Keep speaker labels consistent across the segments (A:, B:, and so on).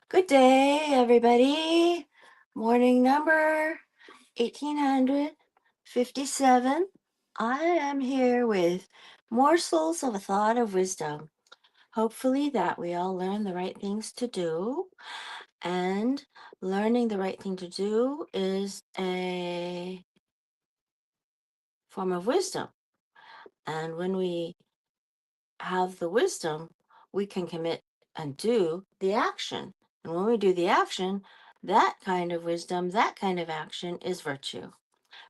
A: Good day, everybody. Morning number 1857. I am here with morsels of a thought of wisdom. Hopefully, that we all learn the right things to do. And learning the right thing to do is a form of wisdom. And when we have the wisdom, we can commit and do the action. And when we do the action, that kind of wisdom, that kind of action is virtue.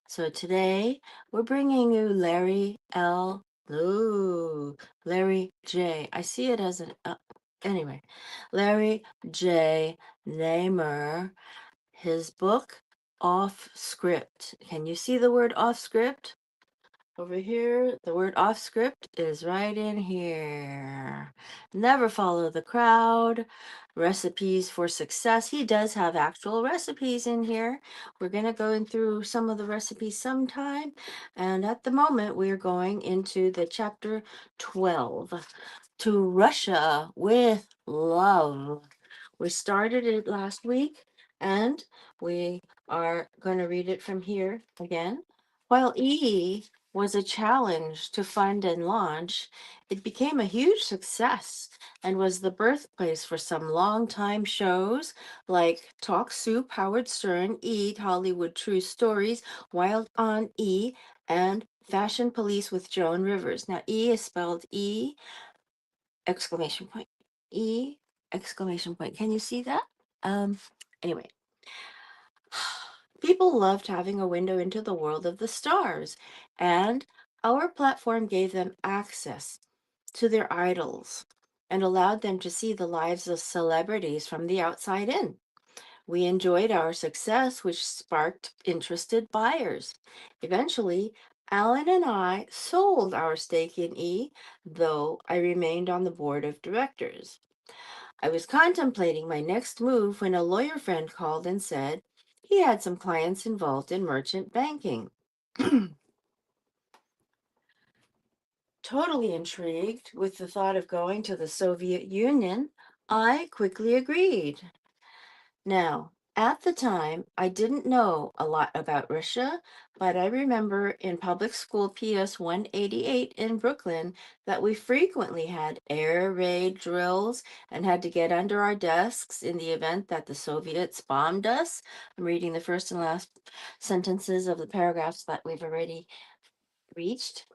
A: So today we're bringing you Larry L. Ooh, Larry J. I see it as an, anyway, Larry J. Namer, his book, Off Script. Can you see the word off script? Over here, the word off script is right in here. Never follow the crowd. Recipes for success. He does have actual recipes in here. We're going to go in through some of the recipes sometime. And at the moment, we're going into the chapter 12, To Russia with Love. We started it last week and we are going to read it from here again. While E was a challenge to fund and launch, it became a huge success and was the birthplace for some long-time shows like Talk Soup, Howard Stern, Eat, Hollywood True Stories, Wild on E, and Fashion Police with Joan Rivers. Now, E is spelled E, exclamation point, E, exclamation point. Can you see that? Um, anyway, people loved having a window into the world of the stars, and our platform gave them access to their idols and allowed them to see the lives of celebrities from the outside in. We enjoyed our success, which sparked interested buyers. Eventually, Alan and I sold our stake in E, though I remained on the board of directors. I was contemplating my next move when a lawyer friend called and said he had some clients involved in merchant banking. Totally intrigued with the thought of going to the Soviet Union, I quickly agreed. Now, at the time, I didn't know a lot about Russia, but I remember in public school PS 188 in Brooklyn that we frequently had air raid drills and had to get under our desks in the event that the Soviets bombed us. I'm reading the first and last sentences of the paragraphs that we've already reached.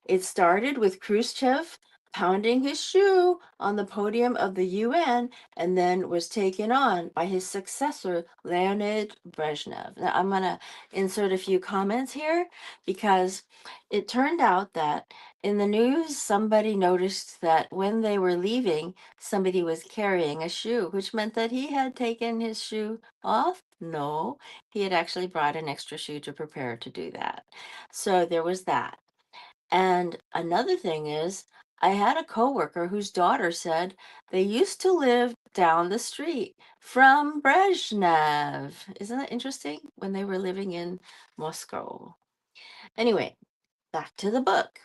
A: It started with Khrushchev pounding his shoe on the podium of the UN and then was taken on by his successor, Leonid Brezhnev. Now, I'm going to insert a few comments here because it turned out that in the news, somebody noticed that when they were leaving, somebody was carrying a shoe, which meant that he had taken his shoe off. No, he had actually brought an extra shoe to prepare to do that. So there was that. And another thing is, I had a coworker whose daughter said they used to live down the street from Brezhnev. Isn't that interesting? When they were living in Moscow. Anyway, back to the book.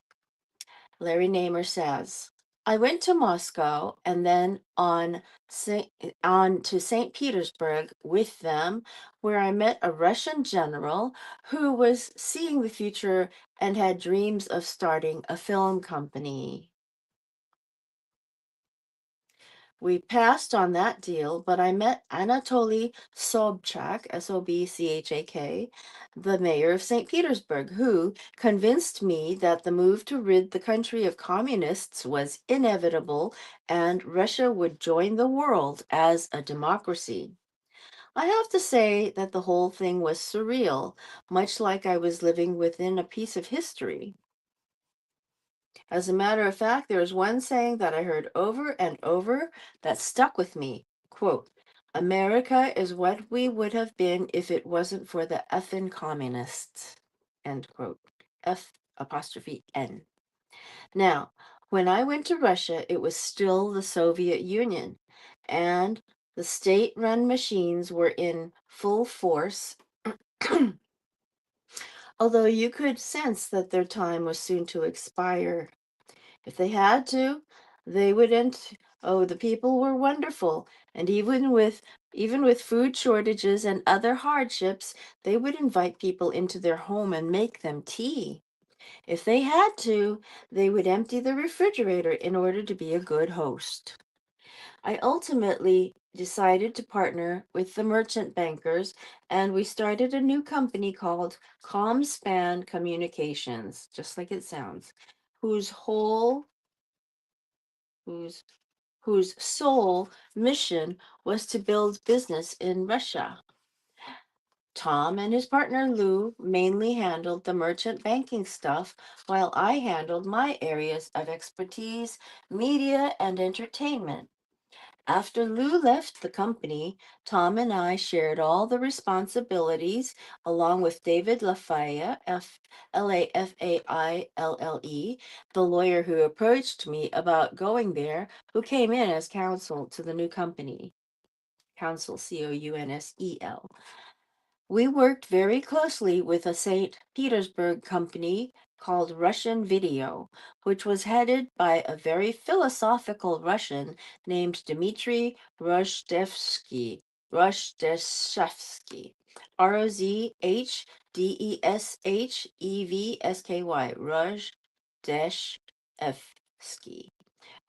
A: Larry Namer says, I went to Moscow and then on to St. Petersburg with them, where I met a Russian general who was seeing the future and had dreams of starting a film company. We passed on that deal, but I met Anatoly Sobchak, Sobchak, the mayor of St. Petersburg, who convinced me that the move to rid the country of communists was inevitable and Russia would join the world as a democracy. I have to say that the whole thing was surreal, much like I was living within a piece of history. As a matter of fact, there is one saying that I heard over and over that stuck with me. Quote, America is what we would have been if it wasn't for the effing communists. End quote. F apostrophe N. Now, when I went to Russia, it was still the Soviet Union, and the state-run machines were in full force, although you could sense that their time was soon to expire. If they had to, they would Oh, the people were wonderful, and even with food shortages and other hardships, they would invite people into their home and make them tea. If they had to, they would empty the refrigerator in order to be a good host. I ultimately decided to partner with the merchant bankers, and we started a new company called ComSpan Communications, just like it sounds, whose whole whose whose sole mission was to build business in Russia. Tom and his partner Lou mainly handled the merchant banking stuff, while I handled my areas of expertise, media, and entertainment. After Lou left the company, Tom and I shared all the responsibilities along with David Lafaille, Lafaille, the lawyer who approached me about going there, who came in as counsel to the new company. Counsel, Counsel. We worked very closely with a St. Petersburg company called Russian Video, which was headed by a very philosophical Russian named Dmitry Rozdeshevsky, Rozdeshevsky, Rozdeshevsky,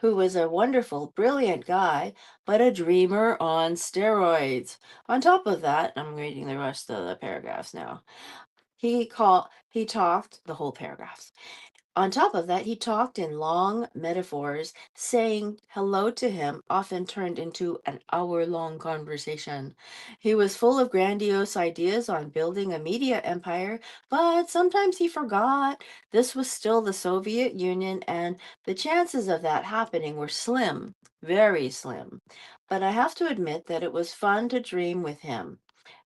A: who was a wonderful, brilliant guy, but a dreamer on steroids. On top of that, I'm reading the rest of the paragraphs now. He talked the whole paragraphs. On top of that, he talked in long metaphors. Saying hello to him often turned into an hour-long conversation. He was full of grandiose ideas on building a media empire, but sometimes he forgot this was still the Soviet Union and the chances of that happening were slim, very slim. But I have to admit that it was fun to dream with him.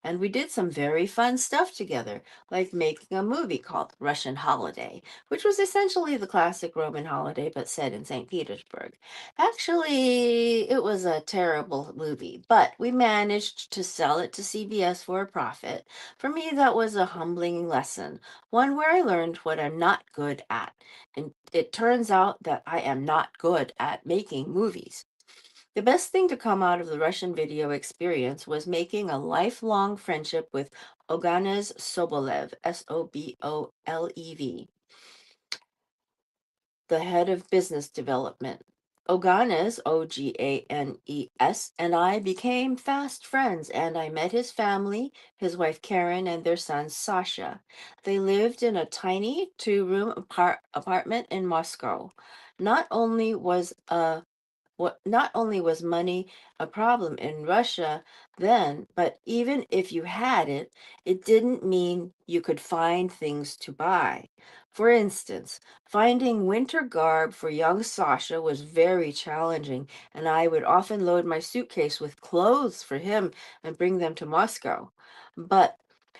A: And we did some very fun stuff together, like making a movie called Russian Holiday, which was essentially the classic Roman holiday but set in St. Petersburg. Actually, it was a terrible movie, but we managed to sell it to CBS for a profit. For me, that was a humbling lesson, one where I learned what I'm not good at. And it turns out that I am not good at making movies. The best thing to come out of the Russian video experience was making a lifelong friendship with Oganes Sobolev, Sobolev, the head of business development. Oganes, Oganes, and I became fast friends, and I met his family, his wife Karen, and their son Sasha. They lived in a tiny two-room apartment in Moscow. Not only was money a problem in Russia then, but even if you had it, it didn't mean you could find things to buy. For instance, finding winter garb for young Sasha was very challenging, and I would often load my suitcase with clothes for him and bring them to Moscow. But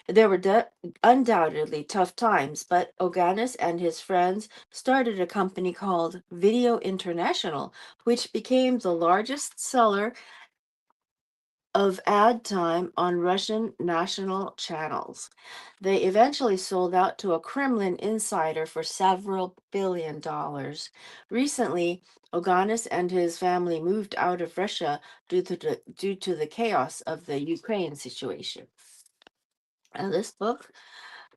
A: there were undoubtedly tough times, but Oganis and his friends started a company called Video International, which became the largest seller of ad time on Russian national channels. They eventually sold out to a Kremlin insider for several billion dollars. Recently, Oganis and his family moved out of Russia due to the chaos of the Ukraine situation. And this book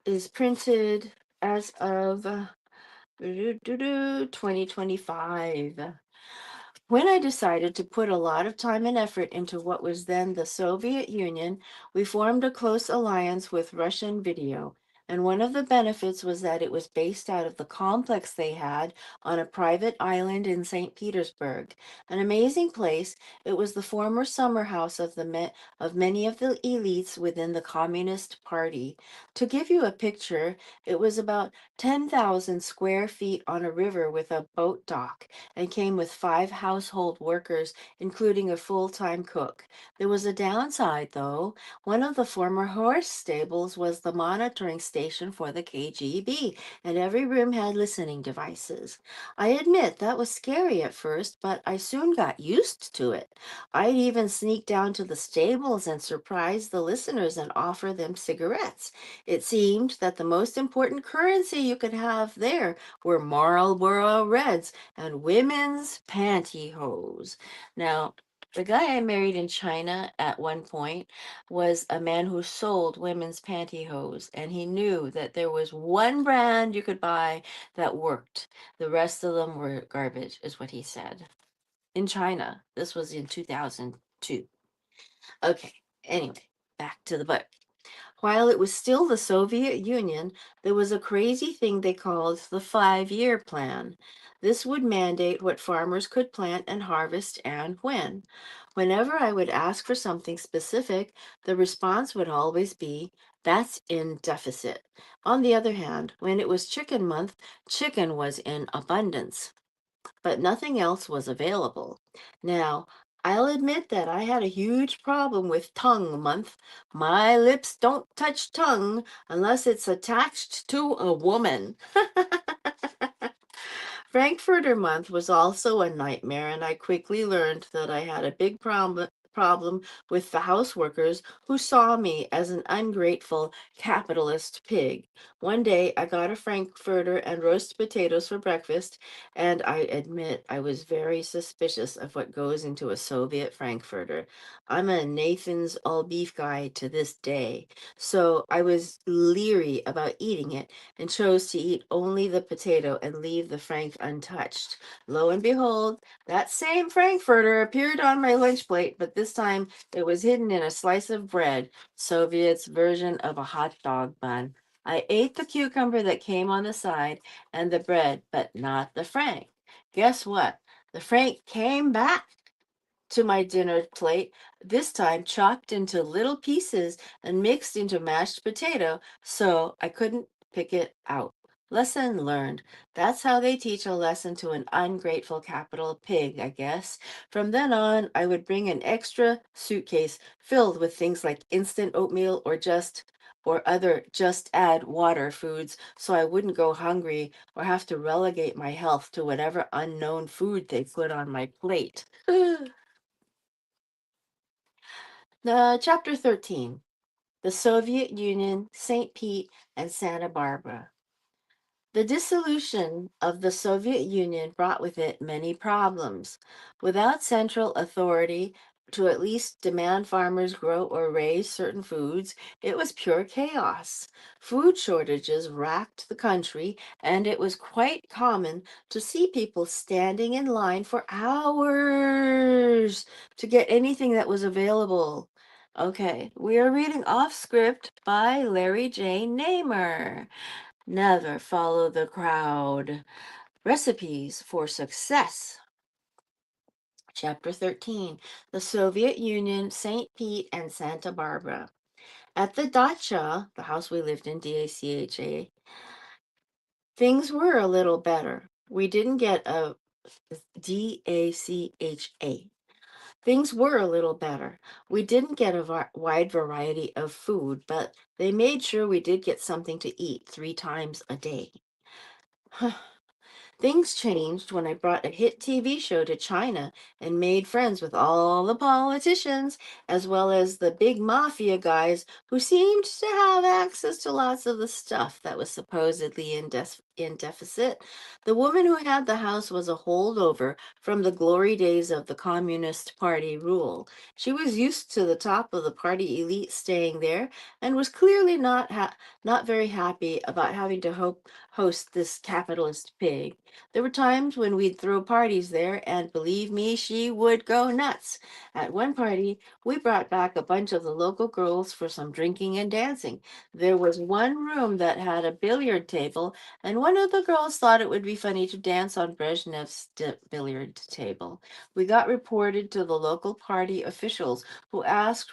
A: is printed as of 2025. When I decided to put a lot of time and effort into what was then the Soviet Union, we formed a close alliance with Russian Video. And one of the benefits was that it was based out of the complex they had on a private island in St. Petersburg. An amazing place, it was the former summer house of many of the elites within the Communist Party. To give you a picture, it was about 10,000 square feet on a river with a boat dock and came with 5 household workers, including a full-time cook. There was a downside, though. One of the former horse stables was the monitoring station station for the KGB, and every room had listening devices. I admit that was scary at first, but I soon got used to it. I'd even sneak down to the stables and surprise the listeners and offer them cigarettes. It seemed that the most important currency you could have there were Marlboro Reds and women's pantyhose. Now, the guy I married in China at one point was a man who sold women's pantyhose, and he knew that there was one brand you could buy that worked. The rest of them were garbage, is what he said. In China, this was in 2002. Okay, anyway, back to the book. While it was still the Soviet Union, there was a crazy thing they called the 5-year plan. This would mandate what farmers could plant and harvest and when. Whenever I would ask for something specific, the response would always be, "That's in deficit." On the other hand, when it was chicken month, chicken was in abundance, but nothing else was available. Now, I'll admit that I had a huge problem with tongue month. My lips don't touch tongue unless it's attached to a woman. Frankfurter month was also a nightmare, and I quickly learned that I had a big problem with the houseworkers who saw me as an ungrateful capitalist pig. One day I got a Frankfurter and roast potatoes for breakfast, and I admit I was very suspicious of what goes into a Soviet Frankfurter. I'm a Nathan's all beef guy to this day, so I was leery about eating it and chose to eat only the potato and leave the frank untouched. Lo and behold, that same frankfurter appeared on my lunch plate, but this time it was hidden in a slice of bread, Soviet's version of a hot dog bun. I ate the cucumber that came on the side and the bread, but not the frank. Guess what? The frank came back to my dinner plate, this time chopped into little pieces and mixed into mashed potato, so I couldn't pick it out. Lesson learned. That's how they teach a lesson to an ungrateful capital pig, I guess. From then on, I would bring an extra suitcase filled with things like instant oatmeal or other just add water foods so I wouldn't go hungry or have to relegate my health to whatever unknown food they put on my plate. Chapter 13, The Soviet Union, St. Pete, and Santa Barbara. The dissolution of the Soviet Union brought with it many problems. Without central authority to at least demand farmers grow or raise certain foods, it was pure chaos. Food shortages racked the country, and it was quite common to see people standing in line for hours to get anything that was available. Okay, we are reading off script by Larry J. Namer. Never follow the crowd. Recipes for Success. Chapter 13, The Soviet Union, St. Pete, and Santa Barbara. At the dacha, the house we lived in, DACHA, things were a little better. We didn't get a DACHA. Things were a little better. We didn't get a wide variety of food, but they made sure we did get something to eat 3 times a day. Things changed when I brought a hit TV show to China and made friends with all the politicians, as well as the big mafia guys who seemed to have access to lots of the stuff that was supposedly in deficit. The woman who had the house was a holdover from the glory days of the Communist Party rule. She was used to the top of the party elite staying there and was clearly not very happy about having to host this capitalist pig. There were times when we'd throw parties there, and believe me, she would go nuts. At one party, we brought back a bunch of the local girls for some drinking and dancing. There was one room that had a billiard table, and one of the girls thought it would be funny to dance on Brezhnev's billiard table. We got reported to the local party officials, who asked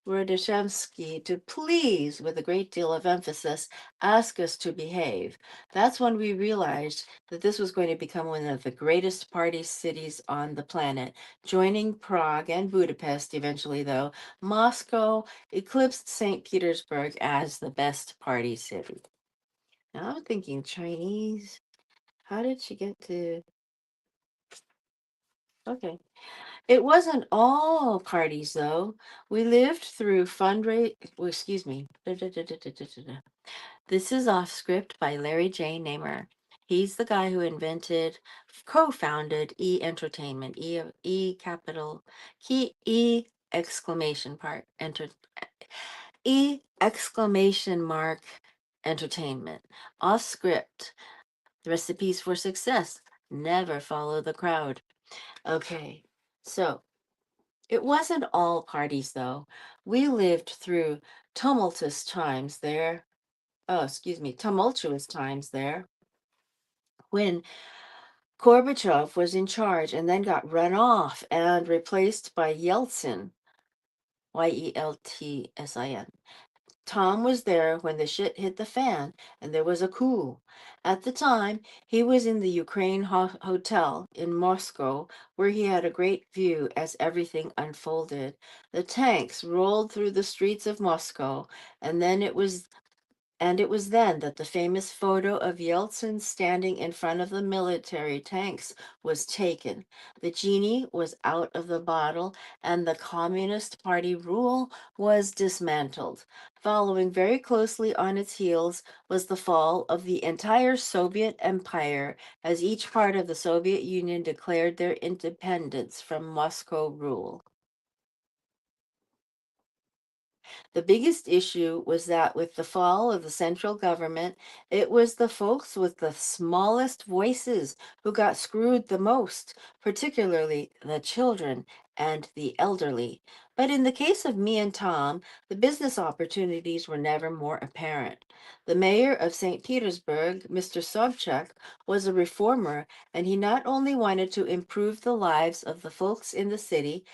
A: Radishevsky to please, with a great deal of emphasis, ask us to behave. That's when we realized that this was going to become one of the greatest party cities on the planet, joining Prague and Budapest eventually, though. Moscow eclipsed St. Petersburg as the best party city. Now I'm thinking Chinese. How did she get to? Okay. It wasn't all parties, though. We lived through fundraise. Well, excuse me. This is off script by Larry J. Namer. He's the guy who invented, co-founded E Entertainment. E capital key E exclamation part enter E exclamation mark entertainment. Off script. The recipes for success. Never follow the crowd. Okay. So it wasn't all parties, though. We lived through tumultuous times there. Oh, excuse me, tumultuous times there when Gorbachev was in charge and then got run off and replaced by Yeltsin, Yeltsin. Tom was there when the shit hit the fan and there was a coup. At the time, he was in the Ukraine hotel in Moscow where he had a great view as everything unfolded. The tanks rolled through the streets of Moscow, and it was then that the famous photo of Yeltsin standing in front of the military tanks was taken. The genie was out of the bottle, and the Communist Party rule was dismantled. Following very closely on its heels was the fall of the entire Soviet Empire as each part of the Soviet Union declared their independence from Moscow rule. The biggest issue was that with the fall of the central government, it was the folks with the smallest voices who got screwed the most, particularly the children and the elderly. But in the case of me and Tom, the business opportunities were never more apparent. The mayor of St. Petersburg, Mr. Sobchak, was a reformer, and he not only wanted to improve the lives of the folks in his city,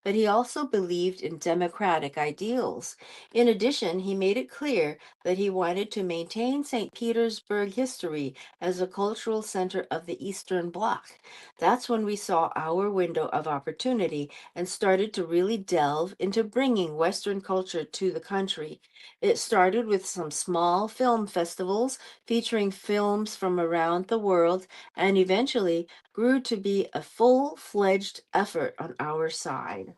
A: but he also believed in democratic ideals. In addition, he made it clear that he wanted to maintain St. Petersburg history as a cultural center of the Eastern Bloc. That's when we saw our window of opportunity and started to really delve into bringing Western culture to the country. It started with some small film festivals featuring films from around the world and eventually grew to be a full-fledged effort on our side.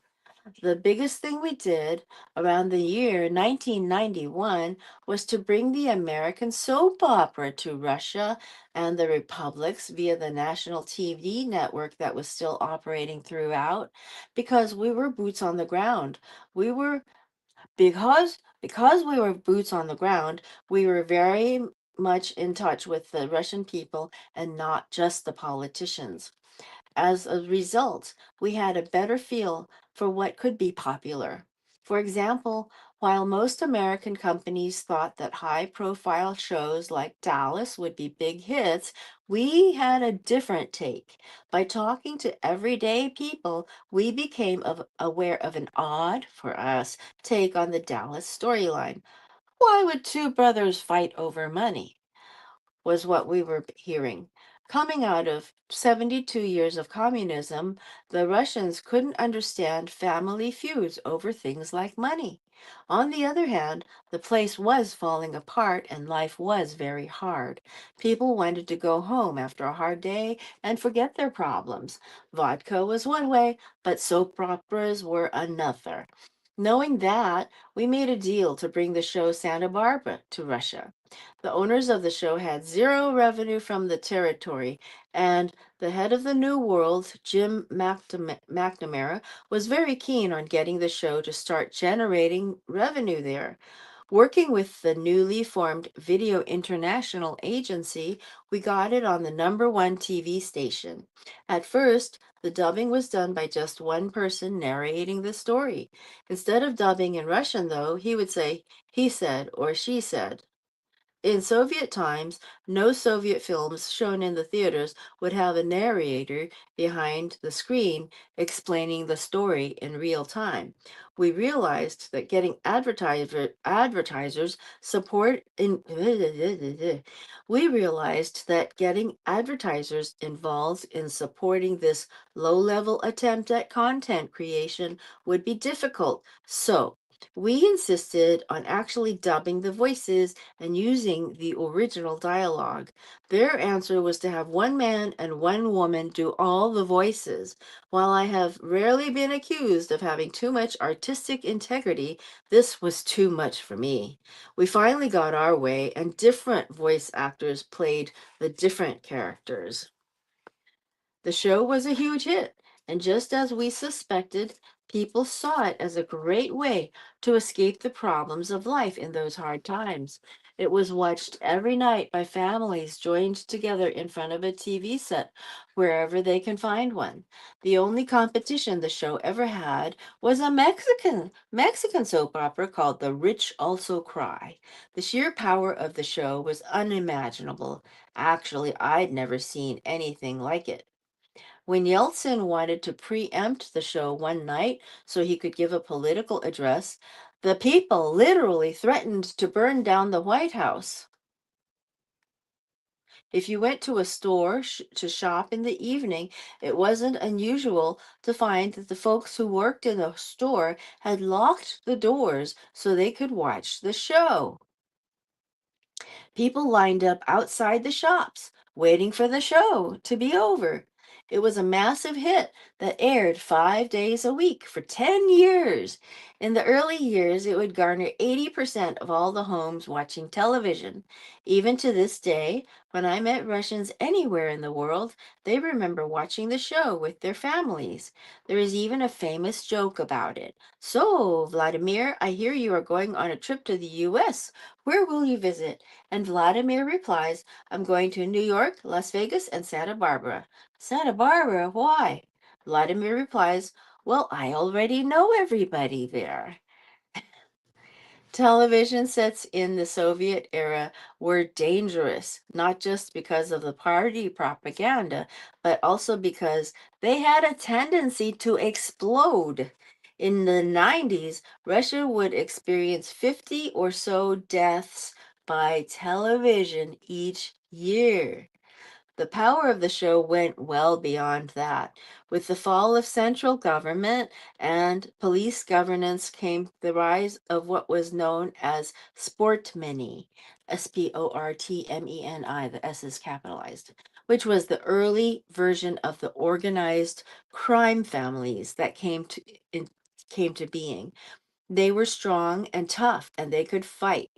A: The biggest thing we did around the year 1991 was to bring the American soap opera to Russia and the republics via the national TV network that was still operating throughout because we were boots on the ground. We were because we were boots on the ground, we were very much in touch with the Russian people and not just the politicians. As a result, we had a better feel for what could be popular. For example, while most American companies thought that high profile shows like Dallas would be big hits, we had a different take. By talking to everyday people, we became aware of an odd, for us, take on the Dallas storyline. Why would two brothers fight over money? Was what we were hearing. Coming out of 72 years of communism, the Russians couldn't understand family feuds over things like money. On the other hand, the place was falling apart and life was very hard. People wanted to go home after a hard day and forget their problems. Vodka was one way, but soap operas were another. Knowing that, we made a deal to bring the show Santa Barbara to Russia. The owners of the show had zero revenue from the territory, and the head of the New World, Jim McNamara, was very keen on getting the show to start generating revenue there. Working with the newly formed Video International Agency, we got it on the number one TV station. At first, the dubbing was done by just one person narrating the story. Instead of dubbing in Russian, though, he would say, he said or she said. In Soviet times, no Soviet films shown in the theaters would have a narrator behind the screen explaining the story in real time. We realized that getting advertisers support in we realized that getting advertisers involved in supporting this low-level attempt at content creation would be difficult. So, we insisted on actually dubbing the voices and using the original dialogue. Their answer was to have one man and one woman do all the voices. While I have rarely been accused of having too much artistic integrity, this was too much for me. We finally got our way, and different voice actors played the different characters. The show was a huge hit, and just as we suspected, people saw it as a great way to escape the problems of life in those hard times. It was watched every night by families joined together in front of a TV set, wherever they can find one. The only competition the show ever had was a Mexican soap opera called The Rich Also Cry. The sheer power of the show was unimaginable. Actually, I'd never seen anything like it. When Yeltsin wanted to preempt the show one night so he could give a political address, the people literally threatened to burn down the White House. If you went to a store to shop in the evening, it wasn't unusual to find that the folks who worked in the store had locked the doors so they could watch the show. People lined up outside the shops, waiting for the show to be over. It was a massive hit that aired 5 days a week for 10 years. In the early years, it would garner 80% of all the homes watching television. Even to this day, when I met Russians anywhere in the world, they remember watching the show with their families. There is even a famous joke about it. So, Vladimir, I hear you are going on a trip to the US. Where will you visit? And Vladimir replies, I'm going to New York, Las Vegas, and Santa Barbara. Santa Barbara, why? Vladimir replies, well, I already know everybody there. Television sets in the Soviet era were dangerous, not just because of the party propaganda, but also because they had a tendency to explode. In the 90s, Russia would experience 50 or so deaths by television each year. The power of the show went well beyond that. With the fall of central government and police governance came the rise of what was known as sportmeni, Sportmeni, the S is capitalized, which was the early version of the organized crime families that came to being. They were strong and tough, and they could fight.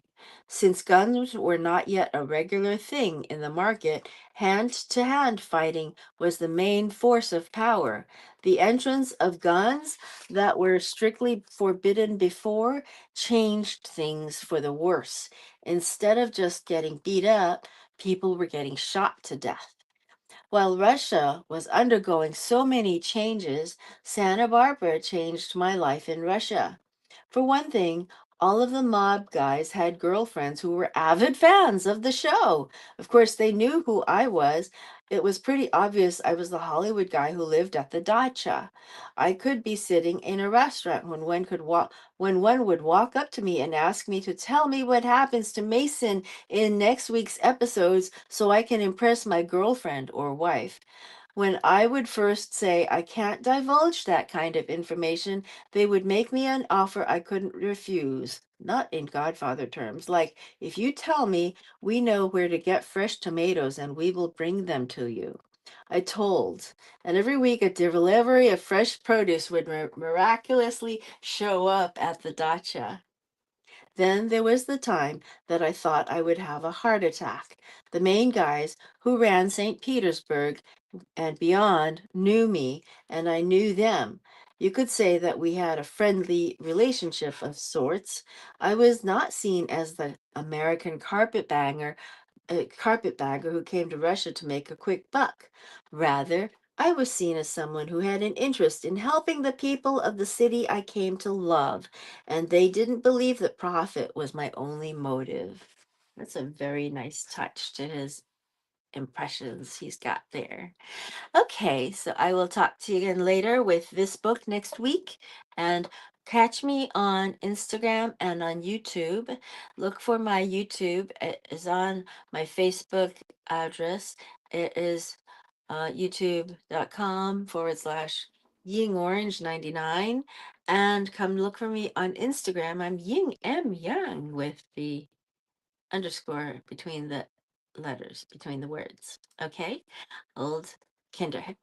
A: Since guns were not yet a regular thing in the market, hand to hand fighting was the main force of power. The entrance of guns that were strictly forbidden before changed things for the worse. Instead of just getting beat up, people were getting shot to death. While Russia was undergoing so many changes, Santa Barbara changed my life in Russia. For one thing, all of the mob guys had girlfriends who were avid fans of the show. Of course, they knew who I was. It was pretty obvious I was the Hollywood guy who lived at the dacha. I could be sitting in a restaurant when one would walk up to me and ask me to tell me what happens to Mason in next week's episodes so I can impress my girlfriend or wife. When I would first say I can't divulge that kind of information, they would make me an offer I couldn't refuse. Not in Godfather terms, like, if you tell me we know where to get fresh tomatoes and we will bring them to you. I told, and every week a delivery of fresh produce would miraculously show up at the dacha. Then there was the time that I thought I would have a heart attack. The main guys who ran St. Petersburg and beyond knew me, and I knew them. You could say that we had a friendly relationship of sorts. I was not seen as the American carpetbagger who came to Russia to make a quick buck. Rather, I was seen as someone who had an interest in helping the people of the city I came to love, and they didn't believe that profit was my only motive. That's a very nice touch to his impressions he's got there. Okay, so I will talk to you again later with this book next week. And catch me on Instagram and on YouTube. Look for my YouTube. It is on my Facebook address. It is youtube.com/ Ying Orange 99. And come look for me on Instagram. I'm Ying M Yang with the underscore between the letters, between the words. Okay? Old Kinderhick.